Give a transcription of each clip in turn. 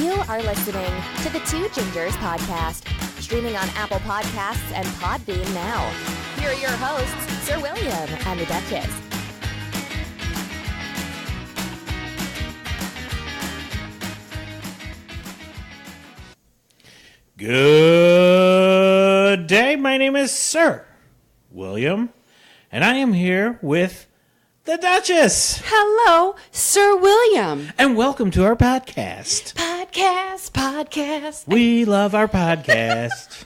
You are listening to the Two Gingers podcast, streaming on Apple Podcasts and Podbean now. Here are your hosts, Sir William and the Duchess. Good day. My name is Sir William, and I am here with the Duchess. Hello, Sir William. And welcome to our podcast. Podcast. We love our podcast.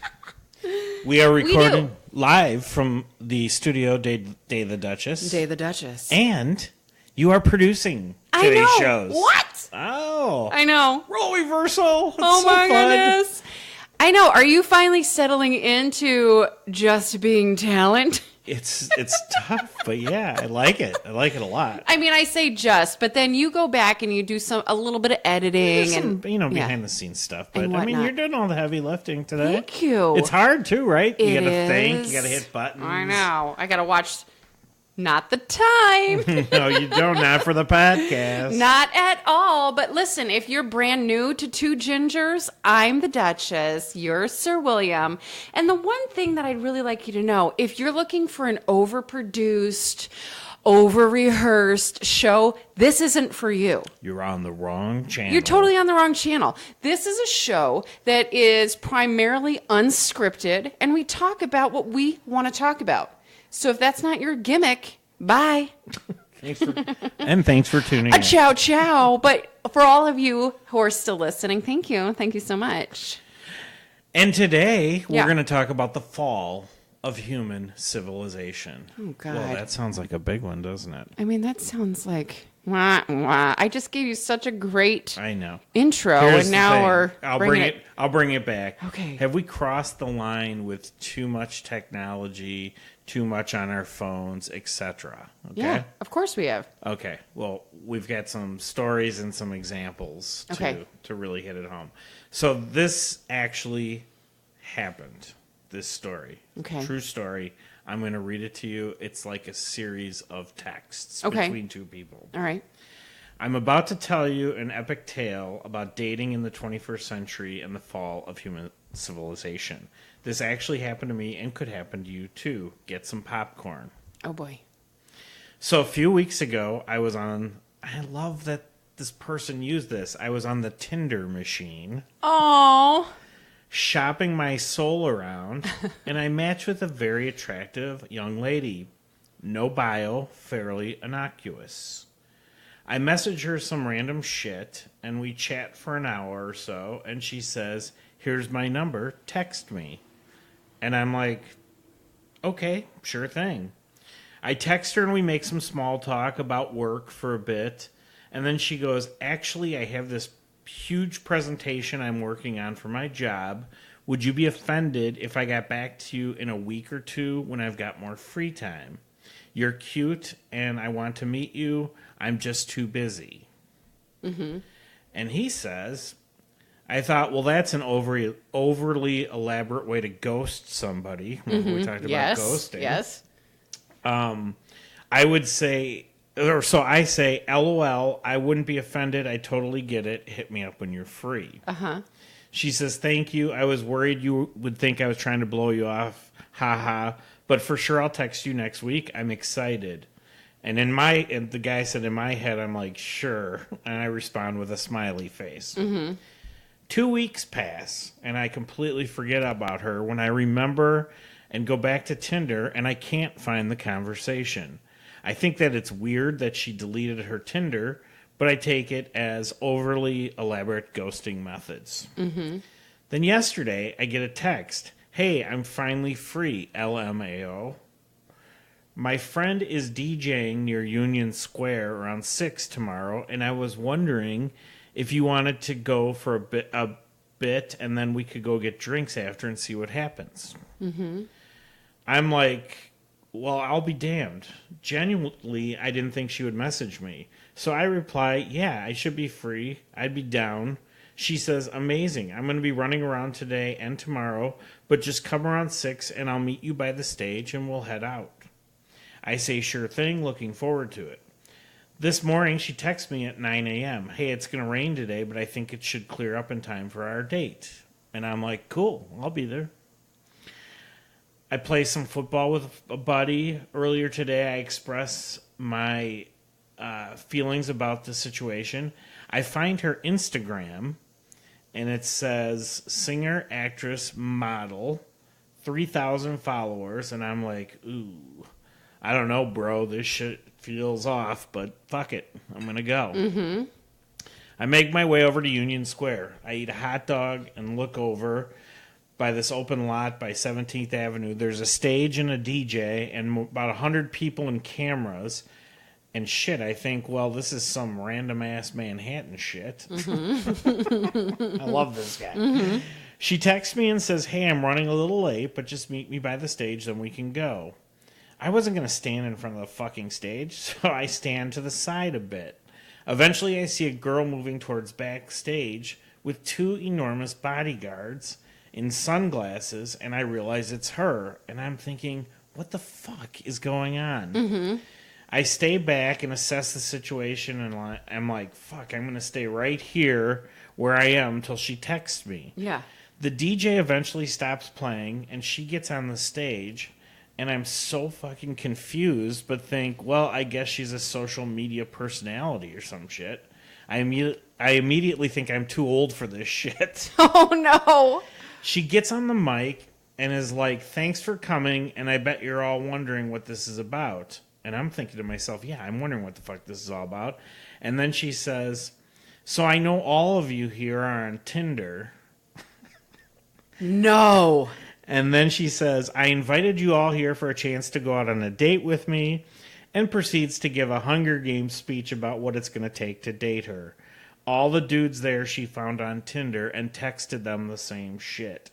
We are recording live from the studio, Day the Duchess. Day the Duchess. And you are producing today's shows. What? Oh. I know. Role reversal. It's Oh so my fun. goodness. I know. Are you finally settling into just being talent? It's tough, but yeah, I like it. I like it a lot. I mean, I say just, but then you go back and you do a little bit of editing Some, and behind the scenes stuff. But And I mean, whatnot. you're doing all the heavy lifting today. Thank you. It's hard too, right? You It gotta think, is. you gotta hit buttons. I know. I got to watch. Not the time. No, you don't. Not for the podcast. Not at all. But listen, if you're brand new to Two Gingers, I'm the Duchess. You're Sir William. And the one thing that I'd really like you to know, if you're looking for an overproduced, over-rehearsed show, this isn't for you. You're on the wrong channel. You're totally on the wrong channel. This is a show that is primarily unscripted, and we talk about what we want to talk about. So if that's not your gimmick, bye. Thanks for tuning in. Ciao, ciao. But for all of you who are still listening, thank you. Thank you so much. And today, we're Yeah. going to talk about the fall of human civilization. Oh, God. Well, that sounds like a big one, doesn't it? I mean, that sounds like... Wah, wah. I just gave you such a great I know. intro, Here's and the now thing. we're I'll bringing bring it. I'll bring it back. Okay. Have we crossed the line with too much technology, too much on our phones, etc.? Okay. Yeah, of course we have. Okay. Well, we've got some stories and some examples to really hit it home. So this actually happened. This story. Okay. True story. I'm going to read it to you. It's like a series of texts Okay. between two people. All right. I'm about to tell you an epic tale about dating in the 21st century and the fall of human civilization. This actually happened to me and could happen to you too. Get some popcorn. Oh, boy. So a few weeks ago, I love that this person used this. I was on the Tinder machine, Oh. shopping my soul around, and I matched with a very attractive young lady. No bio, fairly innocuous. I message her some random shit, and we chat for an hour or so, and she says, "Here's my number, text me." And I'm like, okay, sure thing. I text her and we make some small talk about work for a bit, and then she goes, "Actually, I have this huge presentation I'm working on for my job. Would you be offended if I got back to you in a week or two when I've got more free time? You're cute, and I want to meet you. I'm just too busy." Mm-hmm. And he says, I thought, well, that's an overly elaborate way to ghost somebody. Remember we talked about ghosting. Yes. I would say, or so I say, LOL, I wouldn't be offended. I totally get it. Hit me up when you're free. Uh-huh. She says, thank you. I was worried you would think I was trying to blow you off. Ha ha. But for sure, I'll text you next week. I'm excited. And the guy said, in my head, I'm like, sure. And I respond with a smiley face. Mm-hmm. 2 weeks pass, and I completely forget about her when I remember and go back to Tinder, and I can't find the conversation. I think that it's weird that she deleted her Tinder, but I take it as overly elaborate ghosting methods. Mm-hmm. Then yesterday, I get a text. Hey, I'm finally free, LMAO. My friend is DJing near Union Square around 6 tomorrow, and I was wondering if you wanted to go for a bit, and then we could go get drinks after and see what happens. Mm-hmm. I'm like, well, I'll be damned. Genuinely, I didn't think she would message me. So I reply, yeah, I should be free. I'd be down. She says, amazing. I'm going to be running around today and tomorrow, but just come around 6 and I'll meet you by the stage and we'll head out. I say, sure thing, looking forward to it. This morning, she texted me at 9 a.m. Hey, it's going to rain today, but I think it should clear up in time for our date. And I'm like, cool, I'll be there. I played some football with a buddy earlier today. I expressed my feelings about the situation. I find her Instagram, and it says singer, actress, model, 3,000 followers. And I'm like, ooh, I don't know, bro. This shit feels off, but fuck it. I'm going to go. Mm-hmm. I make my way over to Union Square. I eat a hot dog and look over by this open lot by 17th Avenue. There's a stage and a DJ and about 100 people and cameras. And shit, I think, well, this is some random-ass Manhattan shit. Mm-hmm. I love this guy. Mm-hmm. She texts me and says, hey, I'm running a little late, but just meet me by the stage, then we can go. I wasn't going to stand in front of the fucking stage, so I stand to the side a bit. Eventually, I see a girl moving towards backstage with 2 enormous bodyguards in sunglasses, and I realize it's her. And I'm thinking, what the fuck is going on? Mm-hmm. I stay back and assess the situation, and I'm like, fuck, I'm going to stay right here where I am till she texts me. Yeah. The DJ eventually stops playing, and she gets on the stage. And I'm so fucking confused, but think, well, I guess she's a social media personality or some shit. I immediately think I'm too old for this shit. Oh, no. She gets on the mic and is like, thanks for coming, and I bet you're all wondering what this is about. And I'm thinking to myself, yeah, I'm wondering what the fuck this is all about. And then she says, so I know all of you here are on Tinder. No. And then she says, I invited you all here for a chance to go out on a date with me, and proceeds to give a Hunger Games speech about what it's going to take to date her. All the dudes there she found on Tinder and texted them the same shit.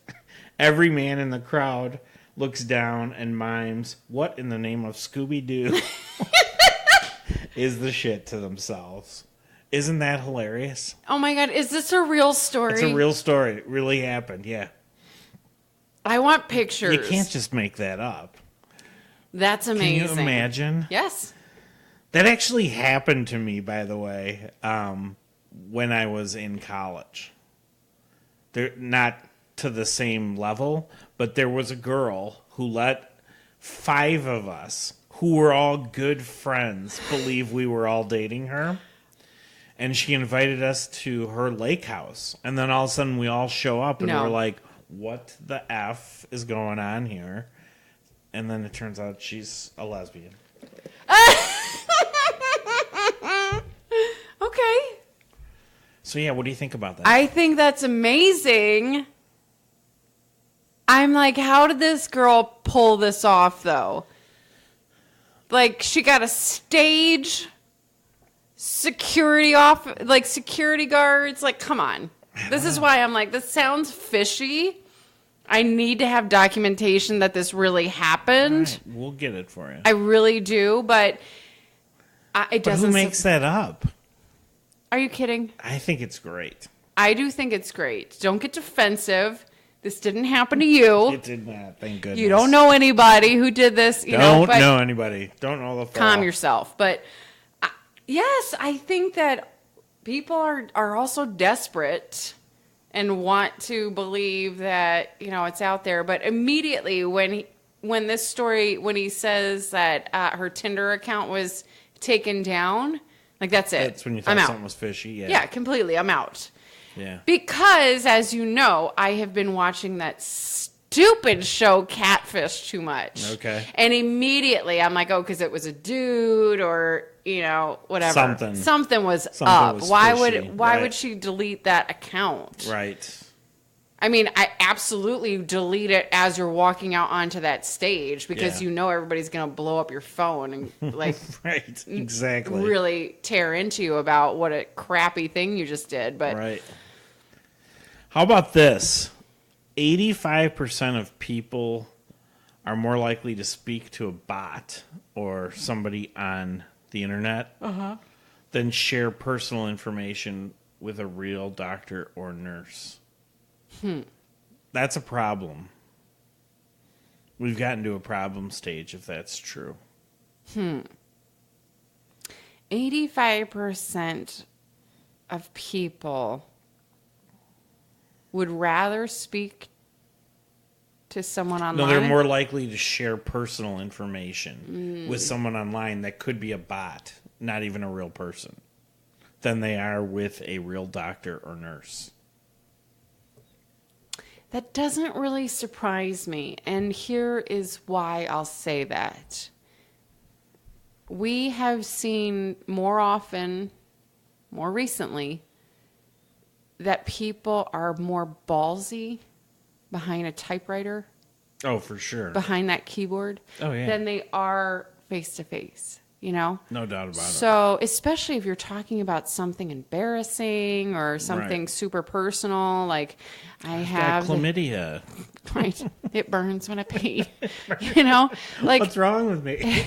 Every man in the crowd looks down and mimes, what in the name of Scooby-Doo is the shit to themselves. Isn't that hilarious? Oh my God, is this a real story? It's a real story. It really happened, yeah. I want pictures. You can't just make that up. That's amazing. Can you imagine? Yes. That actually happened to me, by the way, when I was in college. Not to the same level, but there was a girl who let 5 of us, who were all good friends, believe we were all dating her. And she invited us to her lake house. And then all of a sudden we all show up and we're like, what the F is going on here? And then it turns out she's a lesbian. Okay. So yeah, what do you think about that? I think that's amazing. I'm like, how did this girl pull this off, though? Like, she got a stage, security guards. Like, come on. This is why I'm like, this sounds fishy. I need to have documentation that this really happened. Right, we'll get it for you. I really do, but it doesn't. Who makes that up? Are you kidding? I think it's great. I do think it's great. Don't get defensive. This didn't happen to you. It did not. Thank goodness. You don't know anybody who did this. Don't know anybody. Don't know the fall. Calm yourself. But yes, I think that people are also desperate and want to believe that, it's out there. But immediately when he says that her Tinder account was taken down, like, that's it. That's when you thought something was fishy. Yeah. Yeah, completely. I'm out. Yeah. Because, as you know, I have been watching that stupid show Catfish too much. Okay. And immediately I'm like, because it was a dude or, whatever. Something was up. Why would she delete that account? Right. I mean, I absolutely delete it as you're walking out onto that stage because everybody's going to blow up your phone and like right, exactly. Really tear into you about what a crappy thing you just did. But right. How about this? 85% of people are more likely to speak to a bot or somebody on the internet than share personal information with a real doctor or nurse. That's a problem. We've gotten to a problem stage if that's true. 85% of people would rather speak to someone online. No, they're more likely to share personal information with someone online that could be a bot, not even a real person, than they are with a real doctor or nurse. That doesn't really surprise me. And here is why I'll say that. We have seen more often, more recently, that people are more ballsy behind a typewriter. Oh, for sure. Behind that keyboard. Oh, yeah. Than they are face to face. You know? No doubt about it. So, especially if you're talking about something embarrassing or something super personal, like I've got chlamydia. Right. It burns when I pee. You know? Like, what's wrong with me?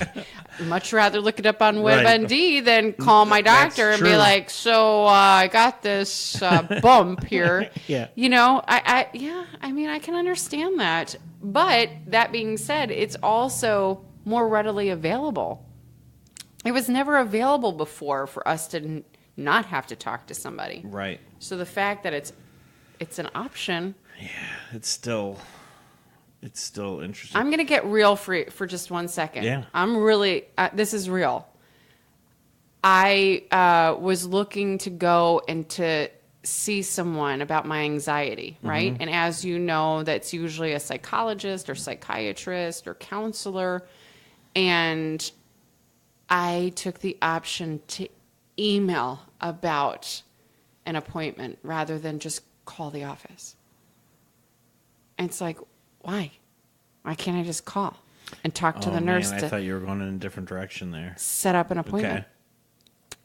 much rather look it up on WebMD than call my doctor and be like, so I got this bump here. Yeah. You know, I mean, I can understand that. But that being said, it's also more readily available. It was never available before for us to not have to talk to somebody. Right. So the fact that it's an option. Yeah, it's still interesting. I'm going to get real for just 1 second. Yeah. I'm really, this is real. I was looking to go and to see someone about my anxiety, right? And as you know, that's usually a psychologist or psychiatrist or counselor. And I took the option to email about an appointment rather than just call the office. And it's like, why? Why can't I just call and talk to the nurse? I thought you were going in a different direction there. Set up an appointment. Okay.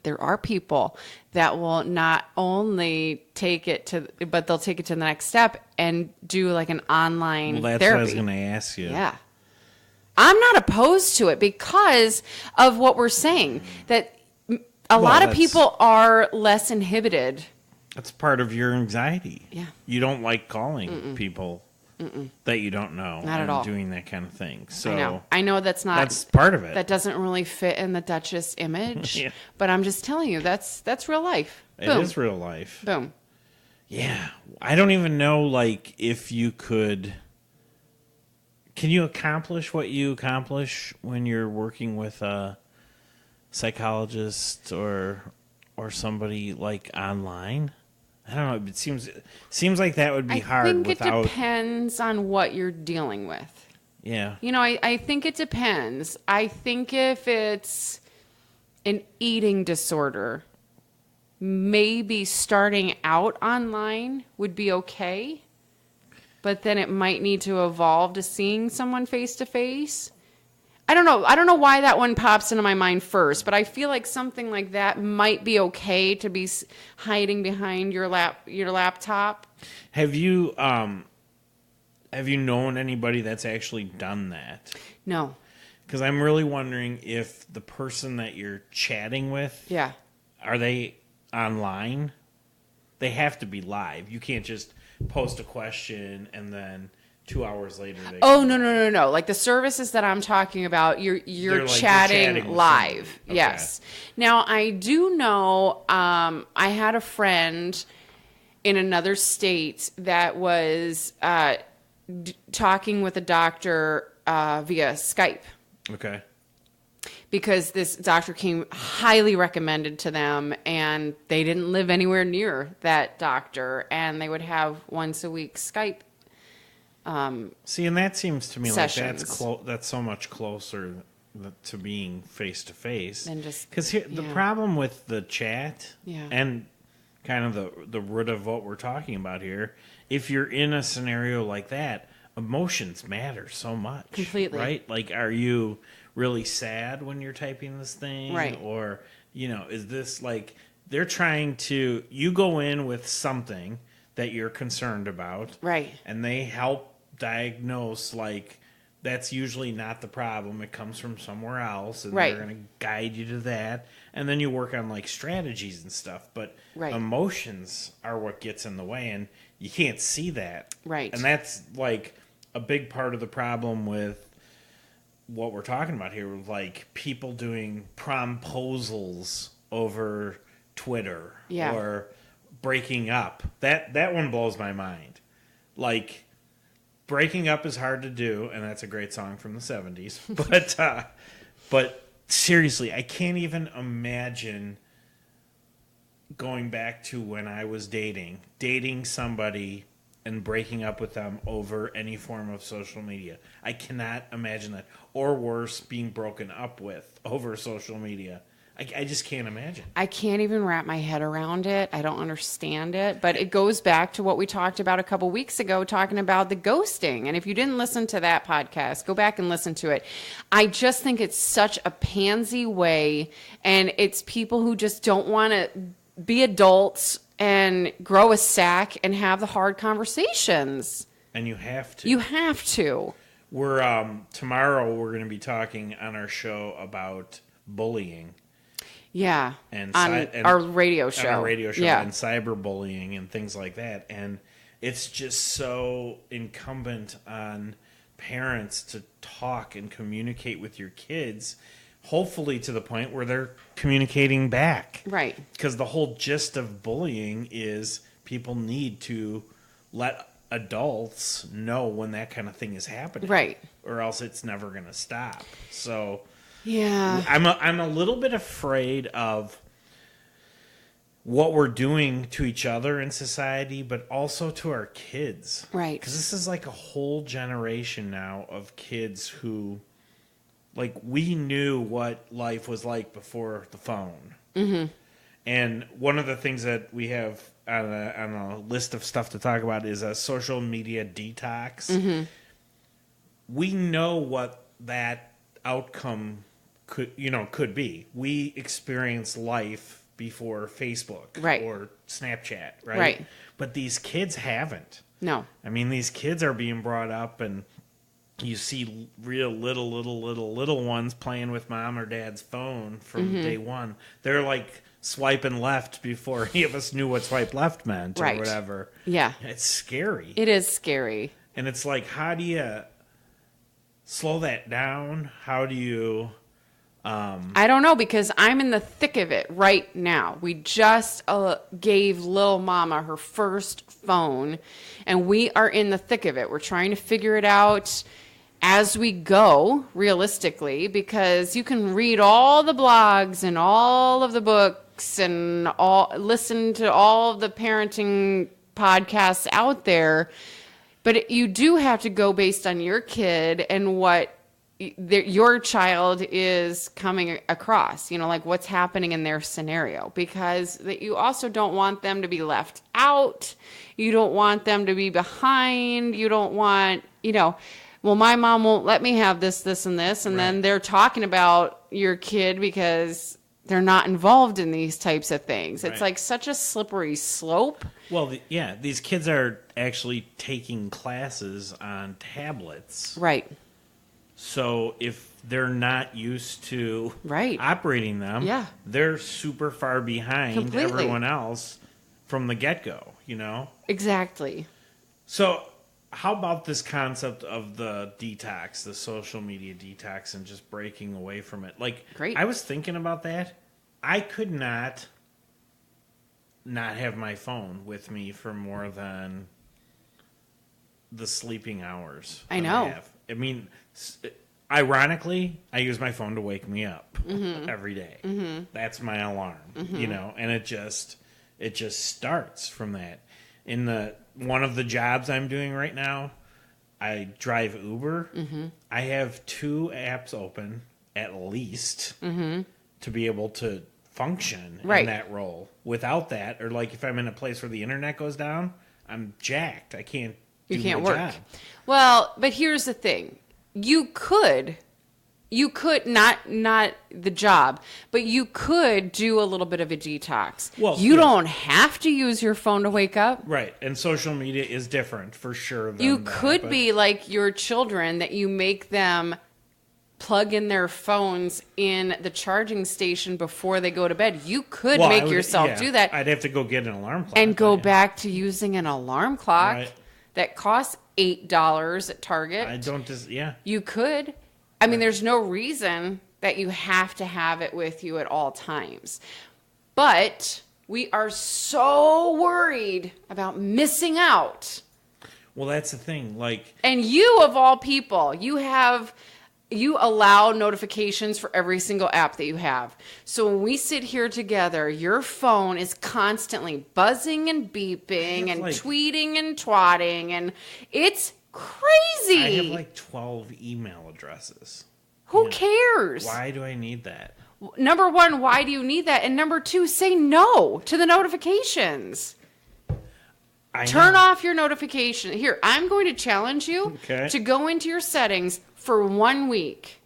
There are people that will not only take it to, but they'll take it to the next step and do like an online Well, that's therapy. what I was going to ask you. Yeah. I'm not opposed to it because of what we're saying, that a lot of people are less inhibited. That's part of your anxiety. Yeah. You don't like calling people that you don't know. Not at all. Doing that kind of thing. So I know that's not. That's part of it. That doesn't really fit in the Duchess image. Yeah. But I'm just telling you, that's real life. It Boom. is real life. Boom. Yeah. I don't even know, like, if you could... Can you accomplish what you accomplish when you're working with a psychologist or somebody, like, online? I don't know. It seems like that would be hard. I think it depends on what you're dealing with. Yeah. You know, I think it depends. I think if it's an eating disorder, maybe starting out online would be okay. But then it might need to evolve to seeing someone face to face. I don't know. I don't know why that one pops into my mind first, but I feel like something like that might be okay to be hiding behind your laptop. Have you known anybody that's actually done that? No. Because I'm really wondering if the person that you're chatting with, are they online? They have to be live. You can't just post a question and then 2 hours later they no. Like the services that I'm talking about, you're like chatting live. Okay. Yes. Now I do know I had a friend in another state that was talking with a doctor via Skype. Okay. Because this doctor came highly recommended to them, and they didn't live anywhere near that doctor, and they would have once a week Skype. See, and that seems to me sessions. like that's so much closer to being face to face. Because the problem with the chat Yeah. and kind of the root of what we're talking about here, if you're in a scenario like that, emotions matter so much. Completely. Right? Like, are you really sad when you're typing this thing? Right. Or, is this like they're trying to, you go in with something that you're concerned about. Right. And they help diagnose, like, that's usually not the problem. It comes from somewhere else. And they're going to guide you to that. And then you work on, like, strategies and stuff. But emotions are what gets in the way. And you can't see that. Right. And that's, like, a big part of the problem with what we're talking about here, like people doing promposals over Twitter or breaking up. That one blows my mind. Like, breaking up is hard to do, and that's a great song from the 70s. But seriously, I can't even imagine going back to when I was dating somebody and breaking up with them over any form of social media. I cannot imagine that. Or worse, being broken up with over social media. I just can't imagine. I can't even wrap my head around it. I don't understand it. But it goes back to what we talked about a couple weeks ago, talking about the ghosting. And if you didn't listen to that podcast, go back and listen to it. I just think it's such a pansy way. And it's people who just don't want to be adults and grow a sack and have the hard conversations. And you have to. You have to. Tomorrow we're going to be talking on our show about bullying. Yeah, on our radio show. On our radio show, yeah. And cyberbullying and things like that. And it's just so incumbent on parents to talk and communicate with your kids, hopefully to the point where they're communicating back. Right. Because the whole gist of bullying is people need to let adults know when that kind of thing is happening. Right. Or else it's never going to stop. So... yeah, I'm a little bit afraid of what we're doing to each other in society, but also to our kids. Right. Because this is like a whole generation now of kids who, like, we knew what life was like before the phone. Mm-hmm. And one of the things that we have on a list of stuff to talk about is a social media detox. Mm-hmm. We know what that outcome could be. We experienced life before Facebook or Snapchat, right? Right. But these kids haven't. No. I mean, these kids are being brought up, and you see real little ones playing with mom or dad's phone from day one. They're like swiping left before any of us knew what swipe left meant or whatever. Yeah. It's scary. It is scary. And it's like, how do you slow that down? How do you... I don't know, because I'm in the thick of it right now. We just gave little mama her first phone, and we are in the thick of it. We're trying to figure it out as we go, realistically, because you can read all the blogs and all of the books and listen to all of the parenting podcasts out there, but you do have to go based on your kid and what your child is coming across, like what's happening in their scenario, because you also don't want them to be left out. You don't want them to be behind. You don't want, well, my mom won't let me have this, and this. And then they're talking about your kid because they're not involved in these types of things. It's like such a slippery slope. Well, these kids are actually taking classes on tablets. Right. So if they're not used to operating them, they're super far behind everyone else from the get-go, Exactly. So how about this concept of the detox, the social media detox, and just breaking away from it? Like, I was thinking about that. I could not have my phone with me for more than the sleeping hours. I know. I mean, ironically, I use my phone to wake me up every day. Mm-hmm. That's my alarm, and it just starts from that. In one of the jobs I'm doing right now, I drive Uber. Mm-hmm. I have 2 apps open at least to be able to function in that role. Without that, or like if I'm in a place where the internet goes down, I'm jacked. I can't. You can't my work. job. Well, but here's the thing. You could not the job, but you could do a little bit of a detox. Well, you don't have to use your phone to wake up. Right. And social media is different for sure. You could be like your children, that you make them plug in their phones in the charging station before they go to bed. You could make yourself do that. I'd have to go get an alarm clock. And go back to using an alarm clock that costs $8 at Target. I don't just, You could. I mean, there's no reason that you have to have it with you at all times. But we are so worried about missing out. Well, that's the thing. Like, and you, of all people, you allow notifications for every single app that you have. So when we sit here together, your phone is constantly buzzing and beeping and tweeting and twatting, and it's crazy. I have like 12 email addresses. Who cares? Why do I need that? Number one, why do you need that? And number two, say no to the notifications. Turn off your notification. Here, I'm going to challenge you to go into your settings for 1 week.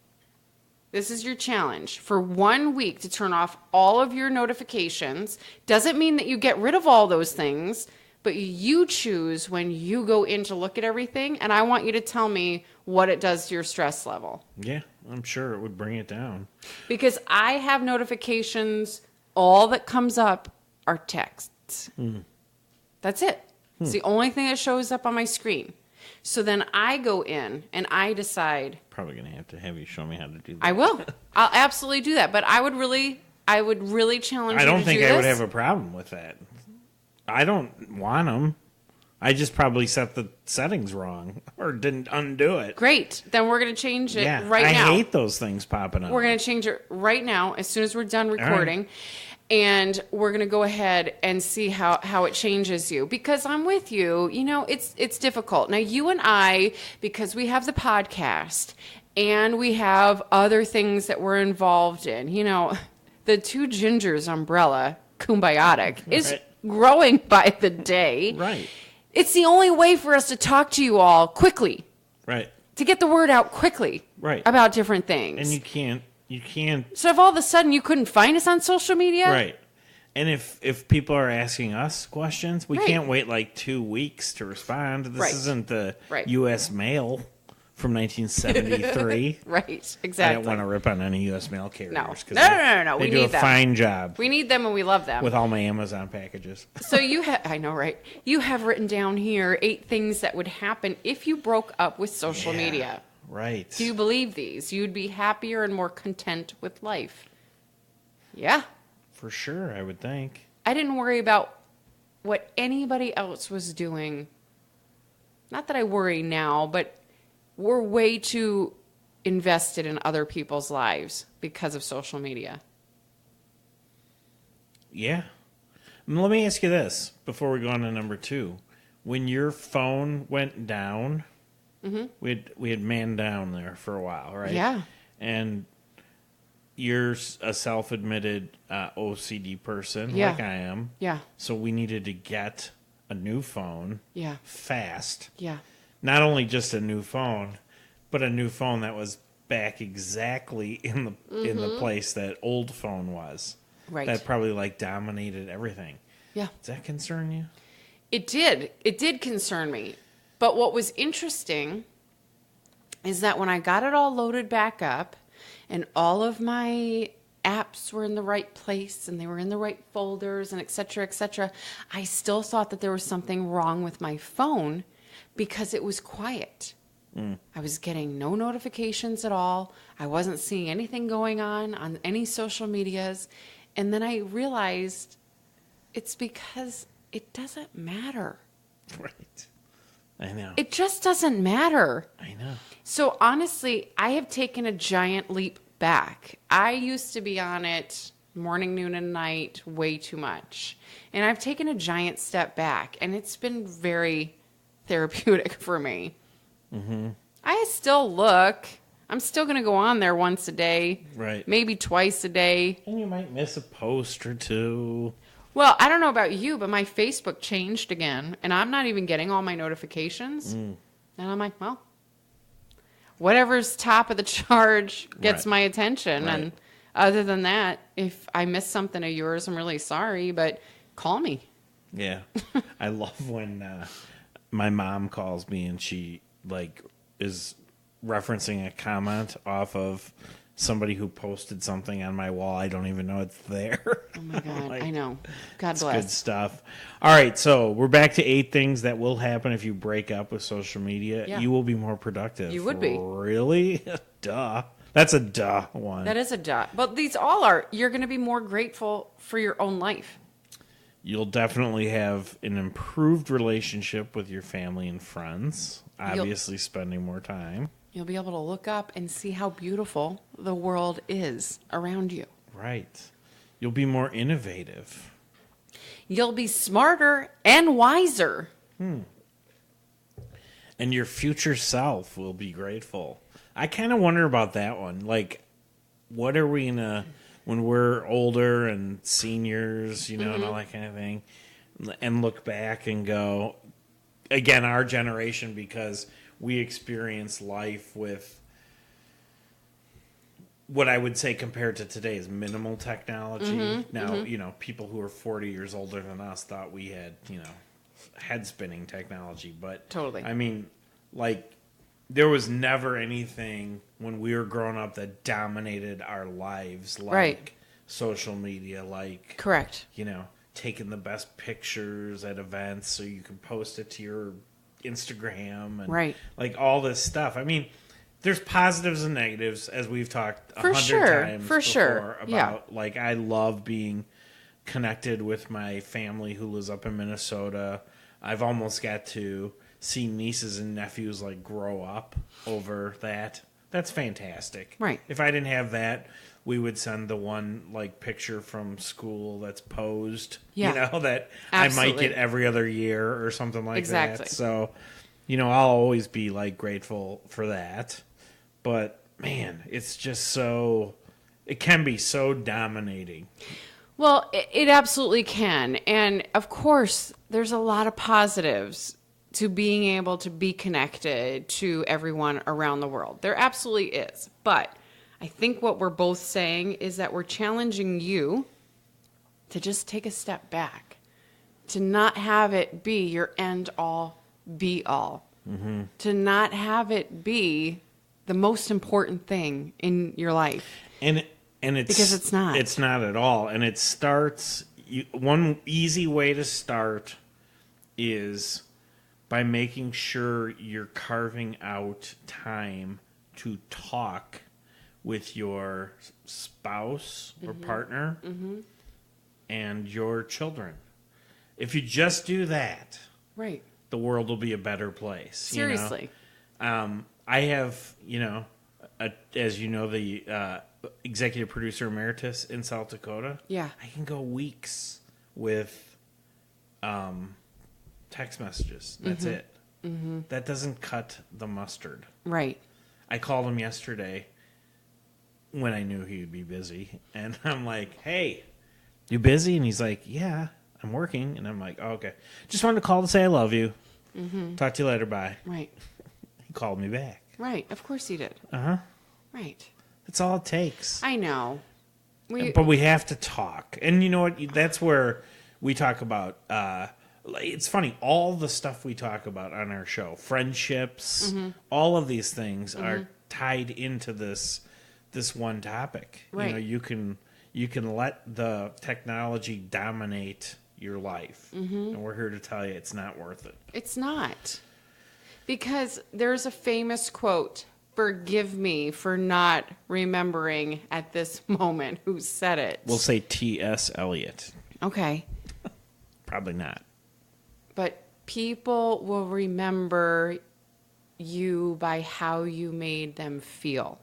This is your challenge. For 1 week to turn off all of your notifications. Doesn't mean that you get rid of all those things, but you choose when you go in to look at everything, and I want you to tell me what it does to your stress level. Yeah, I'm sure it would bring it down. Because I have notifications, all that comes up are texts. That's it. It's the only thing that shows up on my screen. So then I go in and I decide. Probably going to have you show me how to do that. I will. I'll absolutely do that. But I would really challenge you to do this. I don't think I would have a problem with that. I don't want them. I just probably set the settings wrong or didn't undo it. Great. Then we're going to change it now. I hate those things popping up. We're going to change it right now as soon as we're done recording. Right. And we're going to go ahead and see how it changes you. Because I'm with you. You know, it's difficult. Now, you and I, because we have the podcast and we have other things that we're involved in, you know, the Two Gingers umbrella, Kumbiotic, is growing by the day. Right. It's the only way for us to talk to you all quickly. Right. To get the word out quickly. Right. About different things. And you can't. So if all of a sudden you couldn't find us on social media? Right. And if people are asking us questions, we can't wait like 2 weeks to respond. This isn't the U.S. mail from 1973. Right, exactly. I don't want to rip on any U.S. mail carriers. No. They do a fine job. We need them and we love them. With all my Amazon packages. So I know, right? You have written down here 8 things that would happen if you broke up with social media. Right. Do you believe these? You'd be happier and more content with life. Yeah. For sure, I would think. I didn't worry about what anybody else was doing. Not that I worry now, but we're way too invested in other people's lives because of social media. Yeah. Let me ask you this before we go on to number 2. When your phone went down... We had man down there for a while, right? Yeah. And you're a self-admitted OCD person, like I am. Yeah. So we needed to get a new phone. Yeah. Fast. Yeah. Not only just a new phone, but a new phone that was back exactly in the place that old phone was. Right. That probably like dominated everything. Yeah. Does that concern you? It did. It did concern me. But what was interesting is that when I got it all loaded back up and all of my apps were in the right place and they were in the right folders and et cetera, I still thought that there was something wrong with my phone because it was quiet. I was getting no notifications at all. I wasn't seeing anything going on any social medias. And then I realized it's because it doesn't matter. Right. I know. It just doesn't matter. I know. So honestly, I have taken a giant leap back. I used to be on it morning, noon, and night way too much. And I've taken a giant step back, and it's been very therapeutic for me. Mm-hmm. I still look. I'm still going to go on there once a day. Right. Maybe twice a day. And you might miss a post or two. Well, I don't know about you, but my Facebook changed again, and I'm not even getting all my notifications. And I'm like, well, whatever's top of the charge gets my attention. Right. And other than that, if I miss something of yours, I'm really sorry, but call me. Yeah. I love when my mom calls me and she like is referencing a comment off of somebody who posted something on my wall. I don't even know it's there. Oh my God, Like, I know. God it's bless. good stuff. All right, so we're back to 8 things that will happen if you break up with social media. Yeah. You will be more productive. You would be. Really? Duh. That's a duh one. That is a dot. But these all are, you're going to be more grateful for your own life. You'll definitely have an improved relationship with your family and friends. Obviously, spending more time. You'll be able to look up and see how beautiful the world is around you. Right. You'll be more innovative. You'll be smarter and wiser. And your future self will be grateful. I kind of wonder about that one. Like, what are we gonna, when we're older and seniors, and all that kind of thing, and look back and go, again, our generation, because we experience life with what I would say compared to today is minimal technology. Now, people who are 40 years older than us thought we had, head spinning technology. But Totally. I mean, like, there was never anything when we were growing up that dominated our lives, like Right. social media, like, Correct. taking the best pictures at events so you can post it to your Instagram and Right. like all this stuff. I mean, there's positives and negatives, as we've talked 100 sure, times for before sure. about. Yeah. Like, I love being connected with my family who lives up in Minnesota. I've almost got to see nieces and nephews like grow up over that. That's fantastic. Right. If I didn't have that, we would send the one like picture from school that's posed, Yeah. that I Absolutely. might get every other year or something like Exactly. that. So, I'll always be like grateful for that. But man, it's just it can be so dominating. Well, it absolutely can. And of course, there's a lot of positives to being able to be connected to everyone around the world. There absolutely is. But I think what we're both saying is that we're challenging you to just take a step back, to not have it be your end all be all, to not have it be the most important thing in your life. And it's Because it's not. It's not at all. And it starts. One easy way to start is by making sure you're carving out time to talk with your spouse or partner and your children. If you just do that, Right. the world will be a better place. Seriously. I have, as you know, the executive producer emeritus in South Dakota. Yeah. I can go weeks with text messages. That's it. That doesn't cut the mustard. Right. I called him yesterday when I knew he would be busy. And I'm like, hey, you busy? And he's like, yeah, I'm working. And I'm like, oh, okay. Just wanted to call to say I love you. Talk to you later. Bye. Right. He called me back. Right. Of course you did. Uh-huh. Right. That's all it takes. I know. But we have to talk. And you know what? That's where we talk about... it's funny. All the stuff we talk about on our show, friendships, all of these things are tied into this one topic. Right. You can let the technology dominate your life. And we're here to tell you it's not worth it. It's not. Because there's a famous quote, forgive me for not remembering at this moment who said it. We'll say T.S. Eliot. Okay. Probably not. But people will remember you by how you made them feel.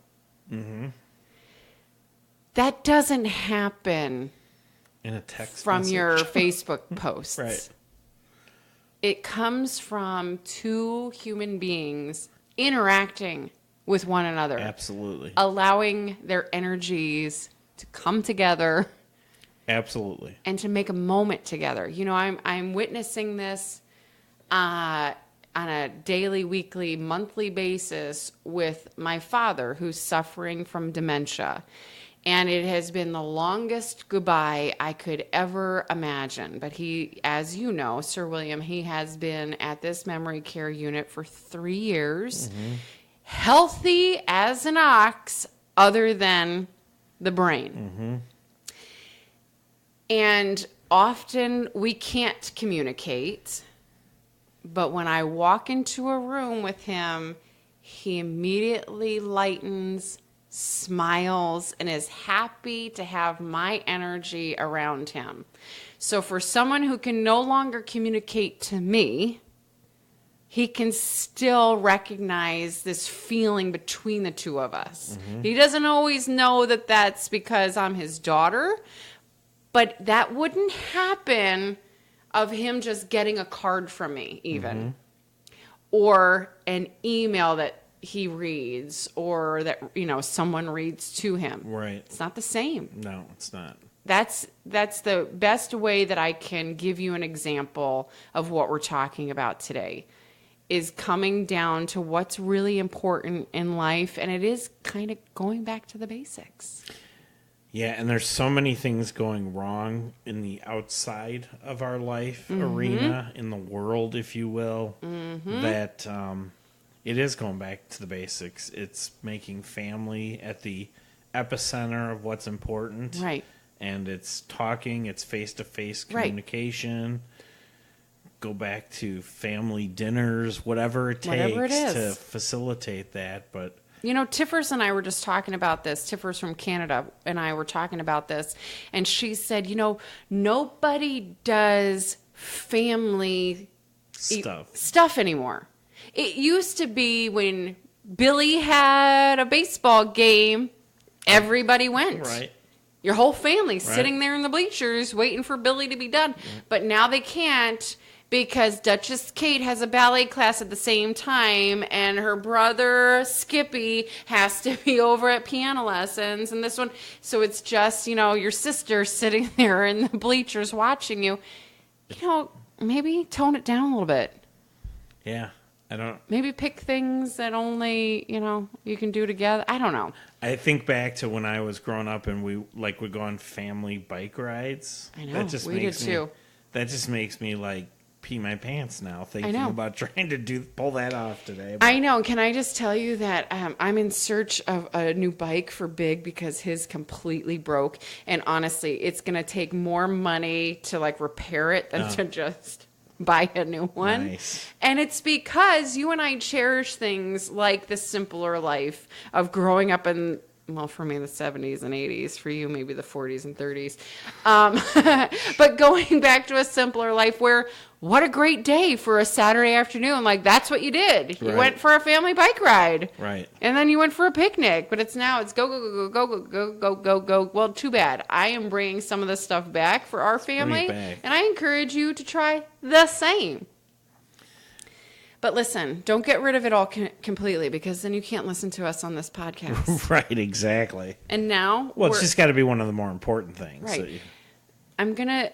That doesn't happen In a text from message. your Facebook posts. Right. It comes from two human beings interacting with one another. Absolutely. Allowing their energies to come together Absolutely. and to make a moment together. I'm witnessing this on a daily, weekly, monthly basis with my father, who's suffering from dementia. And it has been the longest goodbye I could ever imagine. But he, as you know, Sir William, he has been at this memory care unit for 3 years. Healthy as an ox, other than the brain. And often we can't communicate, but when I walk into a room with him, he immediately lightens, smiles, and is happy to have my energy around him. So for someone who can no longer communicate to me, he can still recognize this feeling between the two of us. He doesn't always know that that's because I'm his daughter, but that wouldn't happen of him just getting a card from me even, or an email that he reads, or that, you know, someone reads to him. Right. It's not the same. No, it's not. That's the best way that I can give you an example of what we're talking about today, is coming down to what's really important in life, and it is kind of going back to the basics. Yeah, and there's so many things going wrong in the outside of our life arena, in the world, if you will, that it is going back to the basics. It's making family at the epicenter of what's important. Right. And it's talking, it's face-to-face communication. Go back to family dinners, whatever it takes to facilitate that. But you know, Tiffers and I were just talking about this. Tiffers from Canada and I were talking about this. And she said, you know, nobody does family stuff anymore. It used to be when Billy had a baseball game, everybody went. Right. Your whole family sitting there in the bleachers waiting for Billy to be done. But now they can't, because Duchess Kate has a ballet class at the same time, and her brother Skippy has to be over at piano lessons, and this one. So it's just, you know, your sister sitting there in the bleachers watching you. You know, maybe tone it down a little bit. Yeah, I don't. Maybe pick things that only, you know, you can do together. I don't know. I think back to when I was growing up and we would go on family bike rides. I know, that just we makes did me, too. That just makes me like pee my pants now thinking know. about trying to pull that off today. I know. Can I just tell you that I'm in search of a new bike for Big because his completely broke. And honestly, it's going to take more money to like repair it than to just buy a new one. Nice. And it's because you and I cherish things like the simpler life of growing up in, well, for me, the 70s and 80s. For you, maybe the 40s and 30s. But going back to a simpler life where, what a great day for a Saturday afternoon. Like, that's what you did. You went for a family bike ride. Right. And then you went for a picnic. But it's now, it's go, go, go, go, go, go, go, go. Well, too bad. I am bringing some of this stuff back for our family. And I encourage you to try the same. But listen, don't get rid of it all completely, because then you can't listen to us on this podcast. Right, exactly. And now, well, it's just got to be one of the more important things. Right.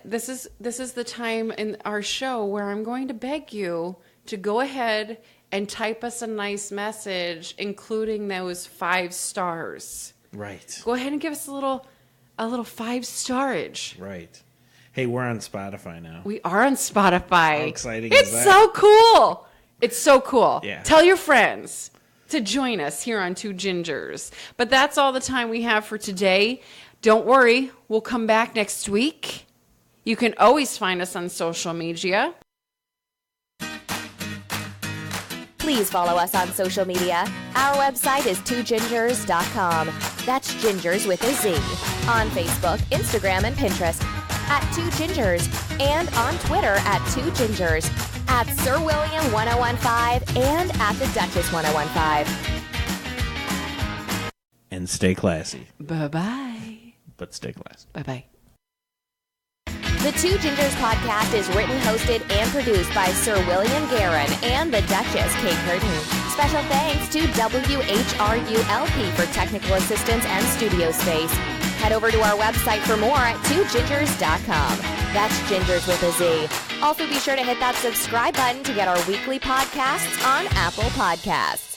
This is the time in our show where I'm going to beg you to go ahead and type us a nice message, including those 5 stars. Right. Go ahead and give us a little 5-starage. Right. Hey, we're on Spotify now. We are on Spotify. How exciting is that? It's so cool. It's so cool. Yeah. Tell your friends to join us here on Two Gingers. But that's all the time we have for today. Don't worry, we'll come back next week. You can always find us on social media. Please follow us on social media. Our website is twogingers.com. That's gingers with a Z. On Facebook, Instagram, and Pinterest at Two Gingers, and on Twitter at Two Gingers, at Sir William 1015, and at the Duchess 1015. And stay classy. Bye-bye. But stay classy. Bye-bye. The Two Gingers podcast is written, hosted, and produced by Sir William Guerin and the Duchess Kate Curtin. Special thanks to WHRULP for technical assistance and studio space. Head over to our website for more at twogingers.com. That's Gingers with a Z. Also be sure to hit that subscribe button to get our weekly podcasts on Apple Podcasts.